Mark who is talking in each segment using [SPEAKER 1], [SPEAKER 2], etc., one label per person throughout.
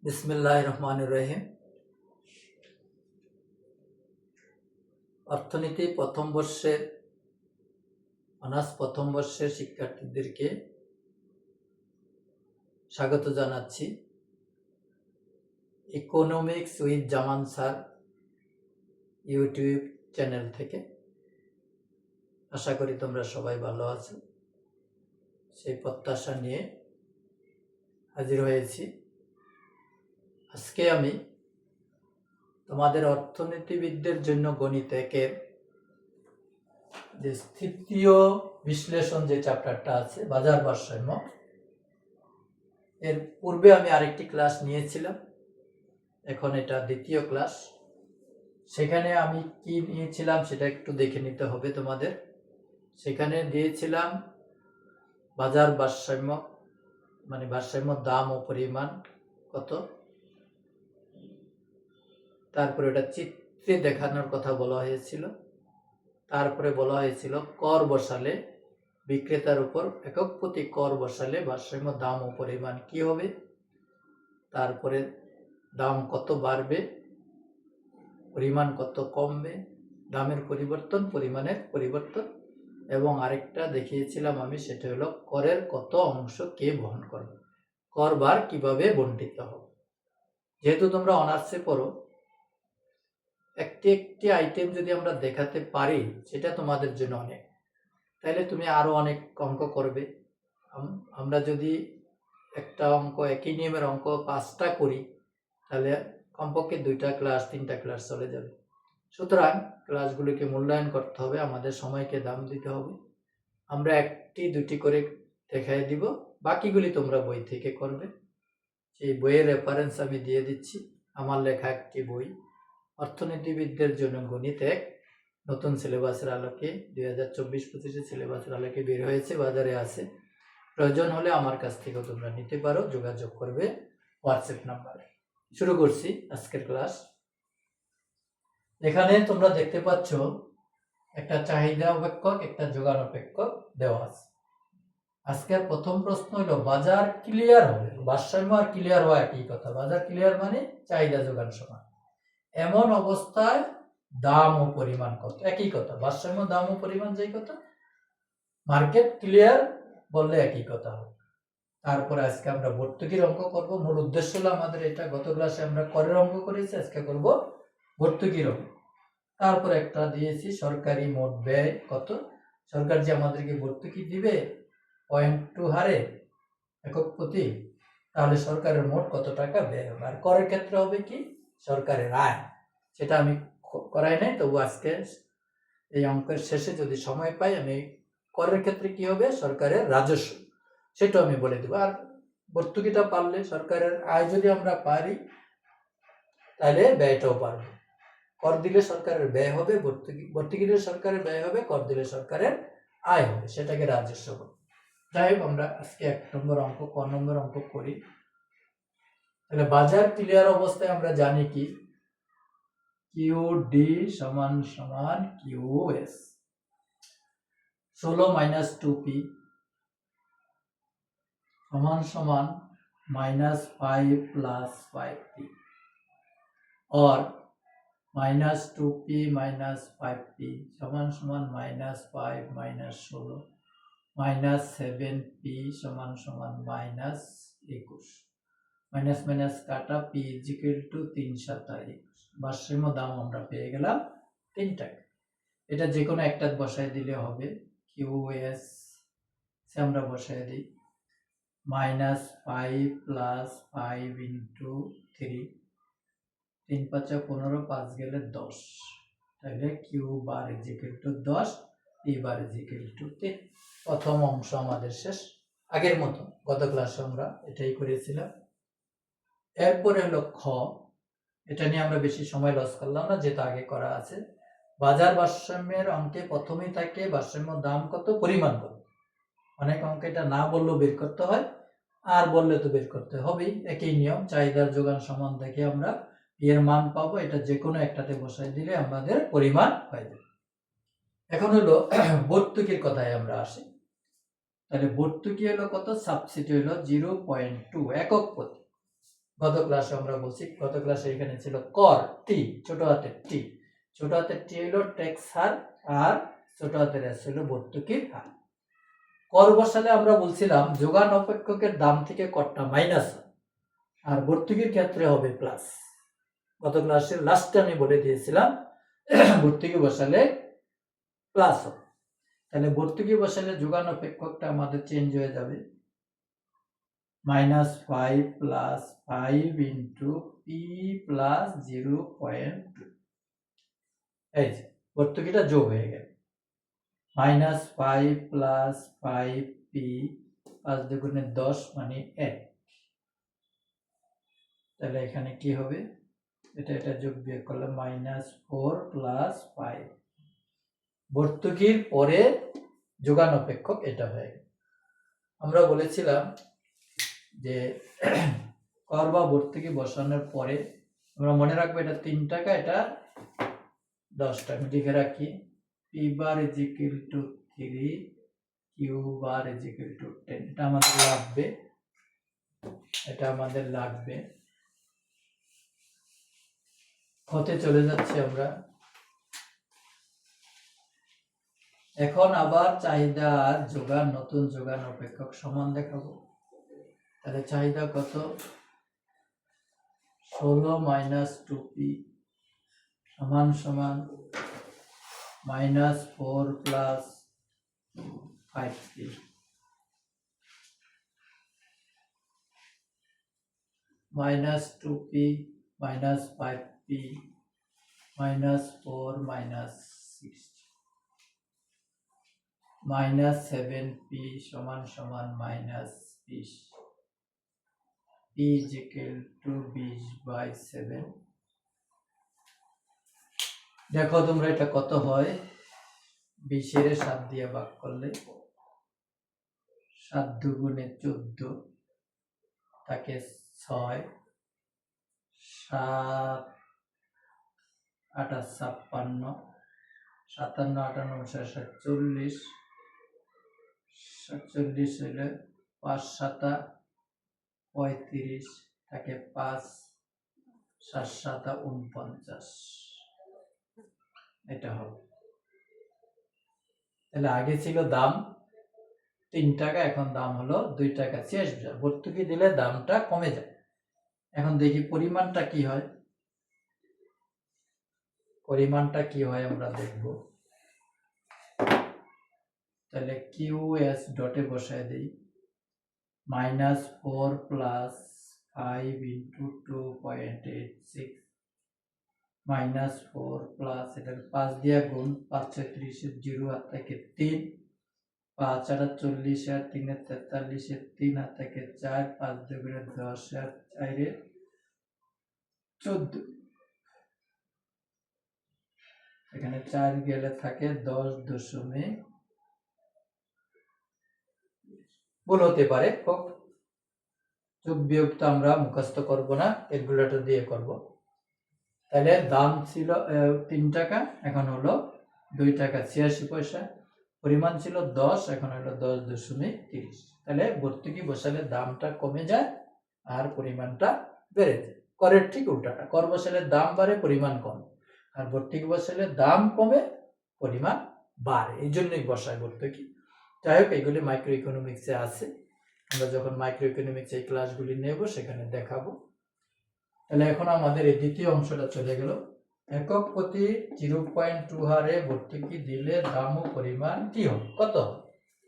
[SPEAKER 1] বিসমিল্লাহির রহমানির রহিম। অর্থনীতি অনার্স প্রথম বর্ষের শিক্ষার্থীদেরকে স্বাগত জানাচ্ছি economics with Zaman sir YouTube channel থেকে। আশা করি তোমরা সবাই ভালো আছো, সেই প্রত্যাশা নিয়ে হাজির হয়েছি। আজকে আমি তোমাদের অর্থনীতিবিদদের জন্য গণিত একের যে তৃতীয় বিশ্লেষণ যে চ্যাপ্টারটা আছে বাজার ভারসাম্য, এর পূর্বে আমি আরেকটি ক্লাস নিয়েছিলাম, এখন এটা দ্বিতীয় ক্লাস। সেখানে আমি কি নিয়েছিলাম সেটা একটু দেখে নিতে হবে তোমাদের। সেখানে দিয়েছিলাম বাজার ভারসাম্য, মানে ভারসাম্য দাম ও পরিমাণ কত, তারপরে এটা চিত্রে দেখানোর কথা বলা হয়েছিল। তারপরে বলা হয়েছিল কর বসালে, বিক্রেতার উপর একক প্রতি কর বসালে ভারসাম্য দাম ও পরিমাণ কি হবে, তারপরে দাম কত বাড়বে, পরিমাণ কত কমবে, দামের পরিবর্তন, পরিমাণের পরিবর্তন, এবং আরেকটা দেখিয়েছিলাম আমি, সেটা হলো করের কত অংশ কে বহন করবে, কর ভার কিভাবে বণ্টিত হবে। যেহেতু তোমরা অনার্সে পড়ো, একটি একটি আইটেম যদি আমরা দেখাতে পারি সেটা তোমাদের জন্য অনেক, তাইলে তুমি আরো অনেক অঙ্ক করবে। আমরা যদি একটা অঙ্ক, একই নিয়মের অঙ্ক 5টা করি, তাহলে কমপক্ষে 2টা ক্লাস 3টা ক্লাস চলে যাবে। সুতরাং ক্লাসগুলিকে মূল্যায়ন করতে হবে, আমাদের সময়কে দাম দিতে হবে। আমরা 1টি 2টি করে দেখাই দিব, বাকিগুলি তোমরা বই থেকে করবে। সেই বইয়ের রেফারেন্স আমি দিয়ে দিচ্ছি। আমার লেখা একটি বই, অর্থনীতিবিদদের জন্য গণিত এক, নতুন সিলেবাসের আলোকে 2024-25 সিলেবাসের আলোকে বের হয়েছে, বাজারে আছে। প্রয়োজন হলে আমার কাছ থেকেও তোমরা নিতে পারো, যোগাযোগ করবে হোয়াটসঅ্যাপ নাম্বারে। শুরু করছি আজকের ক্লাস। এখানে তোমরা দেখতে পাচ্ছ একটা চাহিদা অপেক্ষক, একটা যোগান অপেক্ষক দেওয়া আছে। আজকের প্রথম প্রশ্ন হলো বাজার ক্লিয়ার হবে, ভারসাম্য আর ক্লিয়ার হওয়া একই কথা। বাজার ক্লিয়ার মানে চাহিদা যোগান সমান, এমন অবস্থায় দাম ও পরিমাণ কত, একই কথা। ভারসাম্য দাম ও পরিমাণ যেই কথা, মার্কেট ক্লিয়ার বললে একই কথা হবে। তারপরে আজকে আমরা ভর্তুকির অঙ্ক করব। মূল উদ্দেশ্য হলো আমাদের এটা, গত ক্লাসে আমরা করের অঙ্ক করেছি, আজকে করব ভর্তুকির অঙ্ক। তারপরে একটা দিয়েছি সরকারি মোট ব্যয় কত, সরকার যে আমাদেরকে ভর্তুকি দিবে 0.2 হারে একক প্রতি, তাহলে সরকারের মোট কত টাকা ব্যয় হবে। আর করের ক্ষেত্রে হবে কি, সরকারের আয়। সেটা আমি করাই নাই, তবু আজকে এই অঙ্কের শেষে যদি সময় পাই আমি করের ক্ষেত্রে কি হবে, সরকারের রাজস্ব, সেটা আমি বলে দেবো। আর ভর্তুকিটা পারলে, সরকারের আয় যদি আমরা পারি, তাহলে ব্যয়টাও পারবো। কর দিলে সরকারের ব্যয় হবে, ভর্তুকি দিলে সরকারের ব্যয় হবে, কর দিলে সরকারের আয় হবে, সেটাকে রাজস্ব বলে। যাই হোক, আমরা আজকে 1 নম্বর অঙ্ক, ক নম্বর অঙ্ক করি। তাহলে বাজার ক্লিয়ার অবস্থায় আমরা জানি কি, QD সমান সমান QS, 16 - 2P সমান সমান -5 + 5P, और -2P - 5P সমান সমান -5 - 16 -7P সমান সমান -21, মাইনাস মাইনাস কাটা, P = 3 × 7 = 21। ভারসাম্য দাম আমরা পেয়ে গেলাম 3 টাকা। এটা যে কোনো একটা বসায় দিলে হবে, QS আমরা বসায় দিই -5 + 5 × 3, 3 × 5 = 15, 5 গেলে 10, তাহলে Q বার = 10, P বার = 3। প্রথম অংশ আমাদের শেষ। আগের মতো গত ক্লাসে আমরা এটাই করেছিলাম। এরপরে হলো খ, এটা নিয়ে আমরা বেশি সময় লস করলাম না, যেটা আগে করা আছে। বাজার ভারসাম্যের অঙ্কে প্রথমেই থাকে ভারসাম্য দাম কত, পরিমাণ কত। অনেক অঙ্কে এটা না বললেও বের করতে হয়, আর বললে তো বের করতে হবেই। একই নিয়ম, চাহিদার যোগান সমান দেখে আমরা এর মান পাবো, এটা যে কোনো একটাতে বসাই দিলে আমাদের পরিমাণ হয়ে যাবে। এখন হলো ভর্তুকির কথায় আমরা আসি। তাহলে ভর্তুকি হলো কত, সাবসিডি হলো 0.2 একক প্রতি। গত ক্লাসে আমরা বলছি, গত ক্লাসে এখানে ছিল কর টি, ছোট হাতের টি, ছোট হাতের টি হলো ট্যাক্স হার আর ছোট হাতের এস হলো ভর্তুকির হার। কর বসালে আমরা বলছিলাম যোগান অপেক্ষকের দাম থেকে করটা মাইনাস আর ভর্তুকির ক্ষেত্রে হবে প্লাস। গত ক্লাসের লাস্টে আমি বলে দিয়েছিলাম ভর্তুকি বসালে প্লাস হবে। তাহলে ভর্তুকি বসালে যোগান অপেক্ষকটা আমাদের চেঞ্জ হয়ে যাবে, -5 + 5 × p + 0.2। এই যে ভর্তুকিটা যোগ হয়ে গেল, -5 + 5p 5 দুগুণে 10 মানে 1। তাহলে এখানে কি হবে, এটা যোগ বিয়োগ করলে -4 + 5, ভর্তুকির পরে যোগান অপেক্ষক এটা হয়ে গেল। আমরা বলেছিলাম যে কর বা ভর্তুকি বসানোর পরে আমরা মনে রাখবো এটা 3 টাকা, এটা 10 টাকা। আমি লিখে রাখি p বার = 3, q বার = 10। এটা আমাদের লাগবে, এটা আমাদের লাগবে। হতে চলে যাচ্ছে আমরা। এখন আবার চাহিদা আর যোগান, নতুন যোগান অপেক্ষক সমান দেখাবো। তাহলে চাহিদা কত, 16 - 2p সমান সমান -4 + 5p, -2p -5p -4 -60 -7p সমান সমান -20, p = 20/7। দেখো তোমরা এটা কত হয়, 20 এর 7 দিয়ে ভাগ করলে 7 দুগুণে 14 থাকে 6, 7 8 56, 57 58 47, 47 হইলে 5 7 35 থাকে 5, 7 7 49, এটা হবে। তাহলে আগে ছিল দাম 3 টাকা, এখন দাম হলো 2 টাকা 86 পয়সা। ভর্তুকি দিলে দামটা কমে যায়। এখন দেখি পরিমাণটা কি হয়, পরিমাণটা কি হয় আমরা দেখব। তাহলে QS ডটে বসায় দেই, -4 + 5 × 2.86 -4 প্লাস এটা 5 দিয়া গুণ, 5 6 30 0 হাত থেকে 3, 5 8 40 আর 3 43 3 হাত থেকে 4, 5 দুগুণে 10 আর 4 14, এখানে 4 গেলে থাকে 10 ভুল হতে পারে, যোগ বিয়োগ তো আমরা মুখস্থ করব না, ক্যালকুলেটর দিয়ে করব। তাহলে দাম ছিল 3 টাকা, এখন হলো 2 টাকা 86 পয়সা। পরিমাণ ছিল 10, এখন হলো 10.30। তাহলে ভর্তুকি বসালে দামটা কমে যায় আর পরিমাণটা বেড়ে যায়। করের ঠিক উল্টাটা, কর বসালে দাম বাড়ে পরিমাণ কমে, আর ভর্তুকি বসালে দাম কমে পরিমাণ বাড়ে, এই জন্যই বসায় ভর্তুকি। যাই হোক, এগুলি মাইক্রো ইকোনমিক্সে আছে, আমরা যখন মাইক্রো ইকোনমিক্স এই ক্লাসগুলি নেব সেখানে দেখাবো। তাহলে এখন আমাদের এই দ্বিতীয় অংশটা চলে গেল, একক প্রতি 0.2 হারে ভর্তুকি দিলে দাম ও পরিমাণ কি হবে, কত হবে।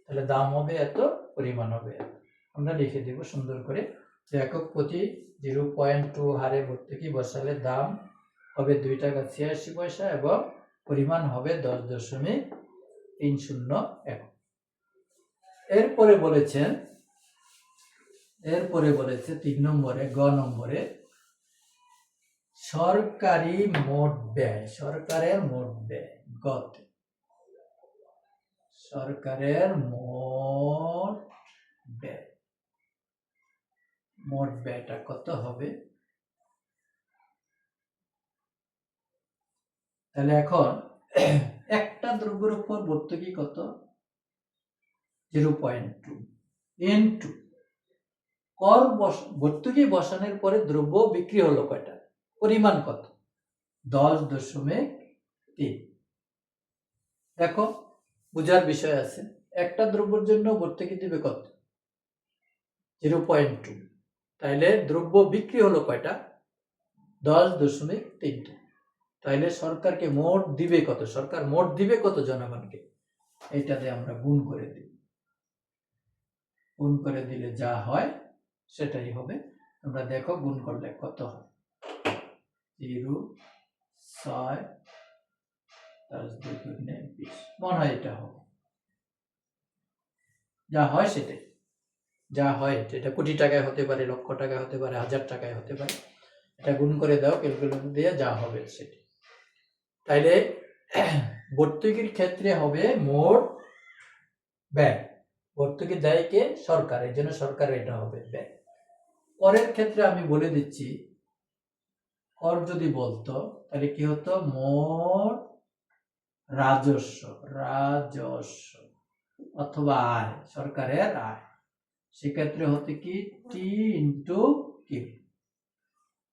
[SPEAKER 1] তাহলে দাম হবে এত, পরিমাণ হবে এত। আমরা লিখে দেব সুন্দর করে যে একক প্রতি 0.2 হারে ভর্তুকি বসালে দাম হবে 2 টাকা 86 পয়সা এবং পরিমাণ হবে 10.30 এরপরে বলেছে 3 নম্বরে, গ নম্বরে, সরকারি মোট ব্যয়, সরকারের মোট ব্যয় গত, সরকারের মোট ব্যয়, মোট ব্যয়টা কত হবে। তাহলে এখন একটা দ্রব্যের উপর ভর্তুকি কত, 0.2 ইনটু ভর্তুকি বসানোর পরে দ্রব্য বিক্রি হলো কয়টা, পরিমাণ কত, 10.3। দেখো বুঝার বিষয় আছে, একটা দ্রব্যের জন্য ভর্তুকি দিবে কত, 0.2। তাইলে দ্রব্য বিক্রি হলো কয়টা, 10.3। তাইলে সরকারকে মোট দিবে কত, সরকার মোট দিবে কত জনগণকে, এইটাতে আমরা গুণ করে দিই। গুণ করে দিলে যা হয় সেটাই হবে। তোমরা দেখো গুণ করলে কত হয়, 0.6 + 2 = 20। মনে হয় এটা হবে, যা হয় সেটাই, যা হয় এটা কোটি টাকায় হতে পারে, লক্ষ টাকায় হতে পারে, 1000 টাকায় হতে পারে। এটা গুণ করে দাও ক্যালকুলেটর দিয়ে, যা হবে সেটি। তাইলে ভর্তুকির ক্ষেত্রে হবে মোট ব্যয়, ভর্তুকি দেয় কে, সরকার, এই জন্য সরকারের এটা হবে ব্যয়। করের ক্ষেত্রে আমি বলে দিচ্ছি, কর যদি বলতো তাহলে কি হতো, মোট রাজস্ব, রাজস্ব অথবা আয়, সরকারের আয়। সেক্ষেত্রে হতে কি, টি ইন্টু কিউ।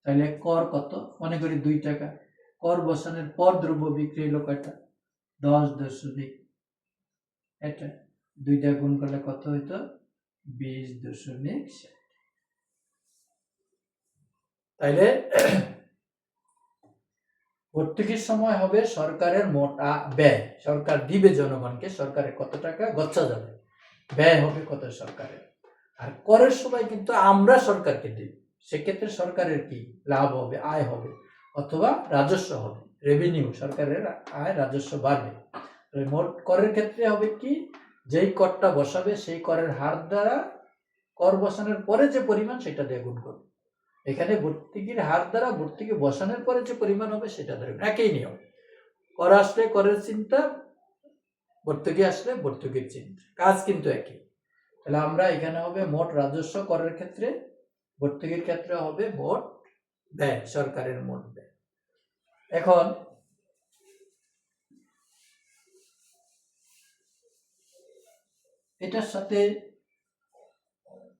[SPEAKER 1] তাহলে কর কত, মনে করি 2 টাকা। কর বসানোর পর দ্রব্য বিক্রি হলো কয়টা, 10., এটা 2টা গুণ করলে কত হইতো, 20.7। তাইলে ভর্তুকির সময় হবে সরকারের মোট ব্যয়, সরকার দিবে জনগণকে, সরকারের কত টাকা গচ্ছা যাবে, ব্যয় হবে কত সরকারের। আর করের সময় কিন্তু আমরা সরকারকে দিই, সেক্ষেত্রে সরকারের কি লাভ হবে, আয় হবে, অথবা রাজস্ব হবে, রেভিনিউ, সরকারের আয় রাজস্ব বাড়বে। মোট করের ক্ষেত্রে হবে কি, যেই করটা বসাবে সেই করের হার দ্বারা কর বসানোর পরে যে পরিমাণ সেটা দিয়ে গুণ করবে। এখানে ভর্তুকির হার দ্বারা ভর্তুকি বসানোর পরে যে পরিমাণ হবে সেটা ধরে, একই নিয়ম। কর আসলে করের চিন্তা, ভর্তুকি আসলে ভর্তুকির চিন্তা, কাজ কিন্তু একই। তাহলে আমরা এখানে হবে মোট রাজস্ব করের ক্ষেত্রে, ভর্তুকির ক্ষেত্রে হবে মোট ব্যয়, সরকারের মোট ব্যয়। এখন এটার সাথে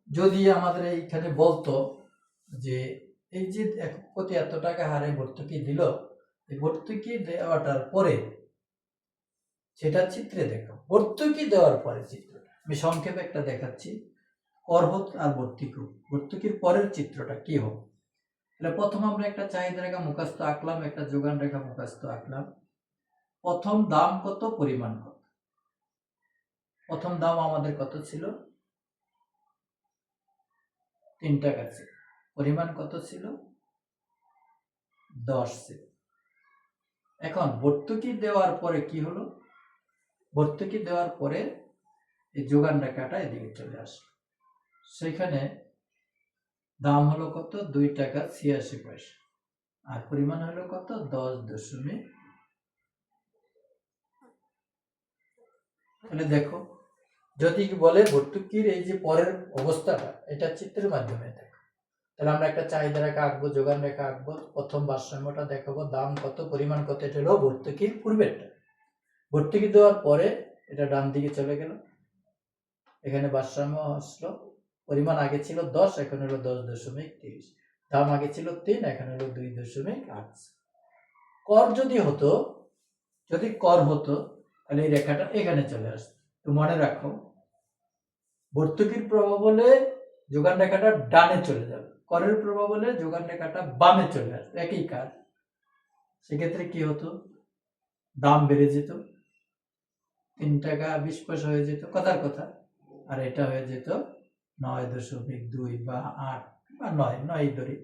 [SPEAKER 1] যদি আমাদের এইখানে বলতো যে এই যে প্রতি এত টাকা হারে ভর্তুকি দিল, এই ভর্তুকি দেওয়াটার পরে সেটা চিত্রে দেখো, ভর্তুকি দেওয়ার পরে চিত্রটা আমি সংক্ষেপে একটা দেখাচ্ছি, কর আর ভর্তুকি, ভর্তুকির পরের চিত্রটা কি হবে। তাহলে প্রথম আমরা একটা চাহিদা রেখা মুখস্থ আঁকলাম, একটা যোগান রেখা মুখস্থ আঁকলাম। প্রথম দাম কত, পরিমাণ কত। প্রথম দাম আমাদের কত ছিল, 3 টাকা ছিল, পরিমাণ কত ছিল, 10 ছিল। এখন ভর্তুকি দেওয়ার পরে কি হলো, ভর্তুকি দেওয়ার পরে এই যোগান রেখাটা এদিকে চলে আসলো, সেখানে দাম হলো কত, 2 টাকা 86 পয়সা, আর পরিমাণ হলো কত, 10.। তাহলে দেখো, যদি বলে ভর্তুকির এই যে পরের অবস্থাটা, এটা চিত্রের মাধ্যমে দেখো। তাহলে আমরা একটা চাহিদা রেখা আঁকবো, যোগান রেখা আঁকবো, প্রথম ভারসাম্যটা দেখাবো, দাম কত, পরিমাণ কত, এটা হলো ভর্তুকির পূর্বেরটা। ভর্তুকি দেওয়ার পরে এটা ডান দিকে চলে গেল, এখানে ভারসাম্য আসলো, পরিমাণ আগে ছিল 10, এখন হলো 10.30, দাম আগে ছিল 3, এখন হলো 2.8। কর যদি হতো, যদি কর হতো তাহলে এই রেখাটা এখানে চলে আসতো। তো মনে রাখো, ভর্তুকির প্রভাব হলে যোগান রেখাটা ডানে চলে যাবে, করের প্রভাব হলে যোগান রেখাটা বামে চলে আসবে, একই কাজ। সেক্ষেত্রে কি হতো, দাম বেড়ে যেত, 3 টাকা 20 পয়সা হয়ে যেত, কথার কথা, আর এটা হয়ে যেত 9.2 বা 8 বা 9 ধরি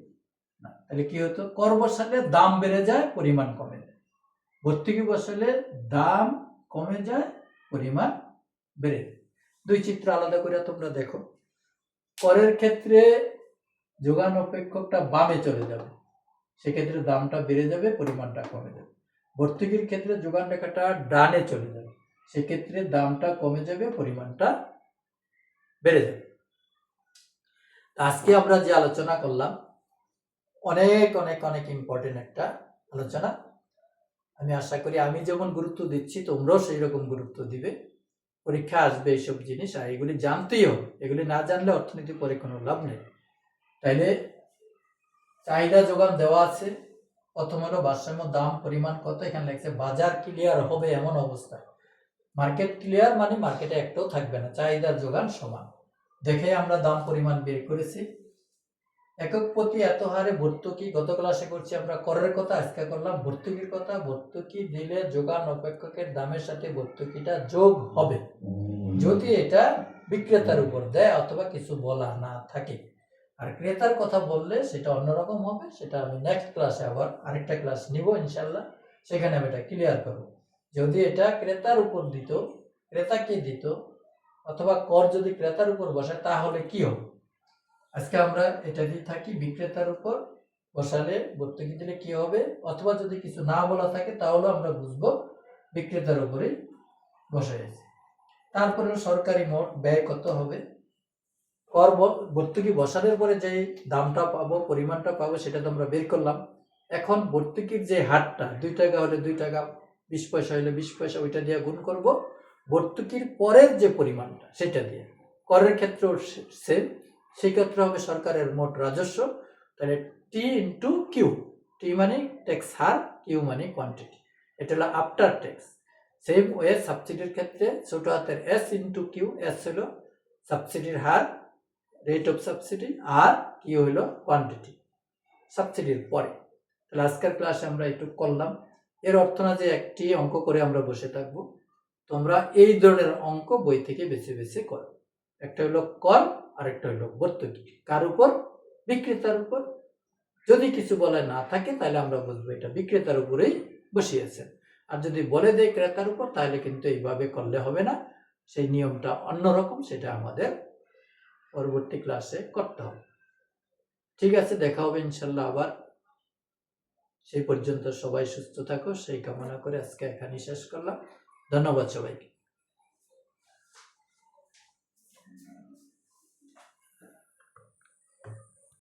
[SPEAKER 1] না। তাহলে কি হতো, কর বসালে দাম বেড়ে যায়, পরিমাণ কমে যায়, ভর্তুকি বসালে দাম কমে যায়, পরিমাণ বেড়ে যায়। দুই চিত্র আলাদা করে তোমরা দেখো, করের ক্ষেত্রে যোগান অপেক্ষকটা বামে চলে যাবে, সেক্ষেত্রে দামটা বেড়ে যাবে, পরিমাণটা কমে যাবে। ভর্তুকির ক্ষেত্রে যোগান রেখাটা ডানে চলে যাবে, সেক্ষেত্রে দামটা কমে যাবে, পরিমাণটা বেড়ে যাবে। আজকে আমরা যে আলোচনা করলাম, অনেক অনেক অনেক ইম্পর্টেন্ট একটা আলোচনা। আমি আশা করি আমি যেমন গুরুত্ব দিচ্ছি তোমরাও সেই রকম গুরুত্ব দিবে। পরীক্ষা আসবে এইসব জিনিস, আর এগুলি জানতেই হবে, এগুলি না জানলে অর্থনীতি পরে কোনো লাভ নেই। তাইলে চাহিদা যোগান দেওয়া আছে। প্রথম হলো ভারসাম্য দাম পরিমাণ কত, এখানে লেখছে বাজার ক্লিয়ার হবে এমন অবস্থা। মার্কেট ক্লিয়ার মানে মার্কেটে একটাও থাকবে না, চাহিদার যোগান সমান। দেখে আমরা দাম পরিমাণ বের করেছি। একক প্রতি এত হারে ভর্তুকি, গত ক্লাসে করছি আমরা করের কথা, আজকে করলাম ভর্তুকির কথা। ভর্তুকি দিলে যোগান অপেক্ষকের দামের সাথে ভর্তুকিটা যোগ হবে যদি এটা বিক্রেতার উপর দেয় অথবা কিছু বলা না থাকে। আর ক্রেতার কথা বললে সেটা অন্যরকম হবে, সেটা আমি নেক্সট ক্লাসে আবার আরেকটা ক্লাস নিব ইনশাল্লাহ, সেখানে আমি এটা ক্লিয়ার করব। যদি এটা ক্রেতার উপর দিত, ক্রেতাকে দিত, অথবা কর যদি ক্রেতার উপর বসে তাহলে কি হবে। আজকে আমরা এটা দিয়ে থাকি বিক্রেতার উপর বসালে ভর্তুকি দিলে কি হবে, অথবা যদি কিছু না বলা থাকে তাহলে আমরা বুঝবো বিক্রেতার উপরেই বসাইছে। তারপরে সরকারি মোট ব্যয় কত হবে, কর ভর্তুকি বসানোর পরে যে দামটা পাবো, পরিমাণটা পাবো, সেটা তো আমরা বের করলাম। এখন ভর্তুকির যে হারটা 2 টাকা হলে 2 টাকা, 20 পয়সা হলে 20 পয়সা, ওইটা দিয়ে গুণ করব ভর্তুকির পরের যে পরিমাণটা সেটা দিয়ে। করের ক্ষেত্রেও সেম, সেই ক্ষেত্রে হবে সরকারের মোট রাজস্ব। তাহলে টি ইন্টু কিউ, টি মানে ট্যাক্স হার, কিউ মানে কোয়ান্টিটি, এটা হলো আফটার ট্যাক্স। সেম ওয়ে সাবসিডির ক্ষেত্রে ছোট হাতের এস ইন্টু কিউ, এস হলো সাবসিডির হার, রেট অফ সাবসিডি, আর কি হইল কোয়ান্টিটি সাবসিডির পরে। তাহলে আজকের ক্লাসে আমরা একটু করলাম। এর অর্থ না যে একটি অঙ্ক করে আমরা বসে থাকবো, তোমরা এই ধরনের অঙ্ক বই থেকে বেছে বেছে করো। একটা হলো কর, আর একটা হলো ভর্তুকি। কার উপর? বিক্রেতার উপর। যদি কিছু বলে না থাকে তাহলে আমরা বুঝবো এটা বিক্রেতার উপরেই বসিয়েছেন। আর যদি বলে দেয় ক্রেতার উপর, তাহলে কিন্তু এইভাবে করলে হবে না, সেই নিয়মটা অন্যরকম, সেটা আমাদের পরবর্তী ক্লাসে করতে হবে। ঠিক আছে, দেখা হবে ইনশাল্লাহ আবার। সেই পর্যন্ত সবাই সুস্থ থাকো, সেই কামনা করে আজকে এখানেই শেষ করলাম। ধন্যবাদ সবাইকে।